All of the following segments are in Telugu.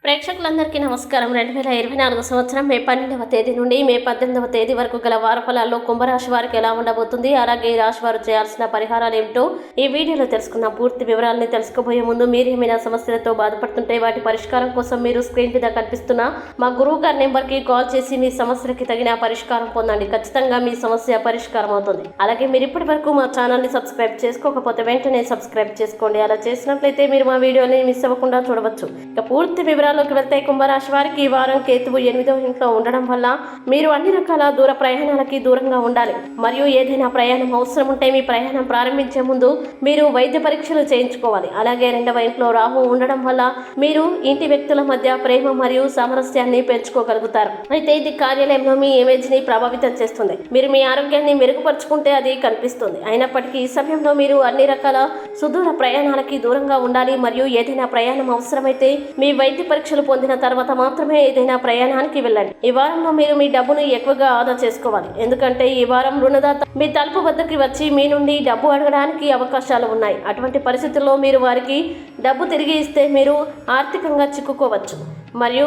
ప్రేక్షకులందరికీ నమస్కారం. 2024 సంవత్సరం మే 12వ తేదీ నుండి మే 18వ తేదీ వరకు గల వారఫలాల్లో కుంభరాశి వారికి ఎలా ఉండబోతుంది, అలాగే ఈ రాశి వారు చేయాల్సిన పరిహారాలు ఏమిటో ఈ వీడియోలో తెలుసుకుందాం. పూర్తి వివరాలని తెలుసుకోబోయే ముందు మీరు ఏమైనా సమస్యలతో బాధపడుతుంటే వాటి పరిష్కారం కోసం మీరు స్క్రీన్ మీద కనిపిస్తున్న మా గురువు గారి నెంబర్కి కాల్ చేసి మీ సమస్యలకి తగిన పరిష్కారం పొందండి. ఖచ్చితంగా మీ సమస్య పరిష్కారం అవుతుంది. అలాగే మీరు ఇప్పటి వరకు మా ఛానల్ని సబ్స్క్రైబ్ చేసుకోకపోతే వెంటనే సబ్స్క్రైబ్ చేసుకోండి. అలా చేసినట్లయితే మీరు మా వీడియోని మిస్ అవ్వకుండా చూడవచ్చు. ఇక పూర్తి వివరాల్లోకి వెళ్తే కుంభరాశి వారికి ఈ వారం కేతువు 8వ ఇంట్లో ఉండడం వల్ల మీరు అన్ని రకాల దూర ప్రయాణాలకి దూరంగా ఉండాలి. మరియు ఏదైనా ప్రయాణం అవసరం ఉంటే మీ ప్రయాణం ప్రారంభించే ముందు మీరు వైద్య పరీక్షలు చేయించుకోవాలి. అలాగే 2వ ఇంట్లో రాహు ఉండడం వల్ల మీరు ఇంటి వ్యక్తుల మధ్య ప్రేమ మరియు సామరస్యాన్ని పెంచుకోగలుగుతారు. అయితే ఇది కార్యాలయంలో మీ ఇమేజ్ ని ప్రభావితం చేస్తుంది. మీరు మీ ఆరోగ్యాన్ని మెరుగుపరుచుకుంటే అది కనిపిస్తుంది. అయినప్పటికీ ఈ సమయంలో మీరు అన్ని రకాల సుదూర ప్రయాణాలకి దూరంగా ఉండాలి. మరియు ఏదైనా ప్రయాణం అవసరమైతే మీ వైద్య పరీక్షలు పొందిన తర్వాత మాత్రమే ఏదైనా ప్రయాణానికి వెళ్ళండి. ఈ వారంలో మీరు మీ డబ్బును ఎక్కువగా ఆదా చేసుకోవాలి. ఎందుకంటే ఈ వారం రుణదాత మీ తలుపు వద్దకి వచ్చి మీ నుండి డబ్బు అడగడానికి అవకాశాలు ఉన్నాయి. అటువంటి పరిస్థితుల్లో మీరు వారికి డబ్బు తిరిగి ఇస్తే మీరు ఆర్థికంగా చిక్కుకోవచ్చు. మరియు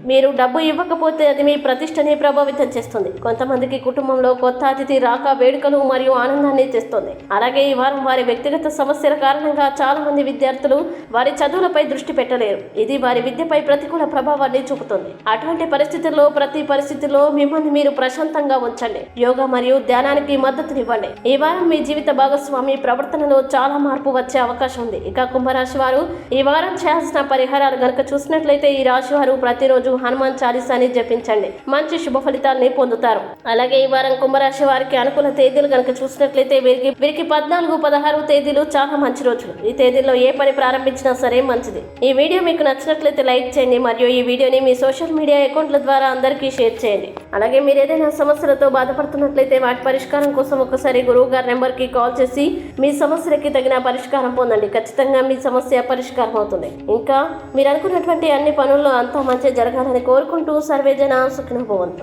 మీరు డబ్బు ఇవ్వకపోతే అది మీ ప్రతిష్టని ప్రభావితం చేస్తుంది. కొంతమందికి కుటుంబంలో కొత్త అతిథి రాక వేడుకలు మరియు ఆనందాన్ని తెస్తుంది. అలాగే ఈ వారం వారి వ్యక్తిగత సమస్యల కారణంగా చాలా మంది విద్యార్థులు వారి చదువులపై దృష్టి పెట్టలేరు. ఇది వారి విద్యపై ప్రతికూల ప్రభావాన్ని చూపుతుంది. అటువంటి పరిస్థితుల్లో ప్రతి పరిస్థితిలో మిమ్మల్ని మీరు ప్రశాంతంగా ఉంచండి. యోగా మరియు ధ్యానానికి మద్దతునివ్వండి. ఈ వారం మీ జీవిత భాగస్వామి ప్రవర్తనలో చాలా మార్పు వచ్చే అవకాశం ఉంది. ఇక కుంభరాశి వారు ఈ వారం చేయాల్సిన పరిహారాలు గనక చూసినట్లయితే ఈ రాశి వారు ప్రతిరోజు హనుమాన్ చాలీసాని జపించండి. మంచి శుభ ఫలితాన్ని పొందుతారు. అలాగే ఈ వారం కుంభరాశి వారికి అనుకూల తేదీలు కనుక చూసినట్లయితే వీరికి 14, 16 తేదీలు చాలా మంచి రోజులు. ఈ తేదీల్లో ఏ పని ప్రారంభించినా సరే మంచిది. ఈ వీడియో మీకు నచ్చినట్లయితే లైక్ చేయండి మరియు ఈ వీడియోని మీ సోషల్ మీడియా అకౌంట్ల ద్వారా అందరికీ షేర్ చేయండి. అలాగే మీరు ఏదైనా సమస్యలతో బాధపడుతున్నట్లయితే వాటి పరిష్కారం కోసం ఒకసారి గురువు గారి నెంబర్కి కాల్ చేసి మీ సమస్యలకి తగిన పరిష్కారం పొందండి. ఖచ్చితంగా మీ సమస్య పరిష్కారం అవుతుంది. ఇంకా మీరు అనుకున్నటువంటి అన్ని పనుల్లో అంతా మంచి జరగాలని కోరుకుంటూ సర్వేజన సుఖినో భవంతు.